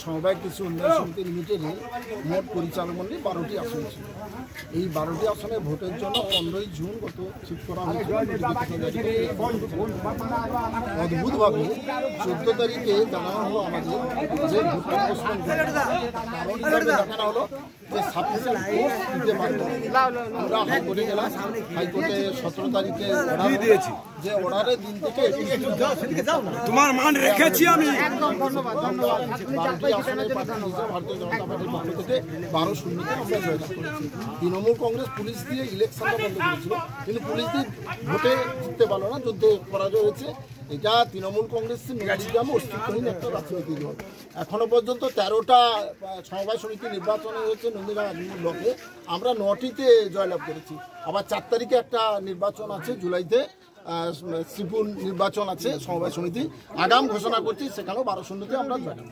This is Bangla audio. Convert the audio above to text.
সমবায় কৃষি উন্নয়ন সমিতি লিমিটেডে মোট পরিচালক মন্ডলী 12টি আসন ছিল। এই 12টি আসনে ভোটের জন্য 15ই জুন গত ঠিক করা হয়েছিল। অদ্ভুতভাবে 14 তারিখে জানানো হলো আমাদের যে ভোটটা পোস্টপোন দেখানো হলো যে সাফিসিয়েন্ট ভোট দিতে পারবো। আমরা হাইকোর্টে গেলাম, হাইকোর্টে 17 তারিখে অর্ডার দিয়েছি যে অর্ডারের দিন থেকে তোমার মান রেখেছি আমি। ধন্যবাদ ধন্যবাদ। ভারতীয় জনতা পার্টির পক্ষ থেকে 12-0-তে আমরা জয়লাভ করেছি। তৃণমূল কংগ্রেস পুলিশ দিয়ে ইলেকশনটা বন্ধ করেছিল, কিন্তু পুলিশ দিয়ে ভোটে জিততে পারলো না, যুদ্ধে পরাজয় হয়েছে। এটা তৃণমূল কংগ্রেসের নন্দীগ্রামে অস্তিত্বহীন একটা রাজনৈতিক দল। এখনো পর্যন্ত 13টা সমবায় সমিতি নির্বাচন হয়েছে নন্দীগ্রাম 1 ব্লকে, আমরা 9টিতে জয়লাভ করেছি। আবার 4 তারিখে একটা নির্বাচন আছে, জুলাইতে শ্রীপুর নির্বাচন আছে সমবায় সমিতি, আগাম ঘোষণা করছি, সেখানেও 12-0-তে আমরা জয়লাভ।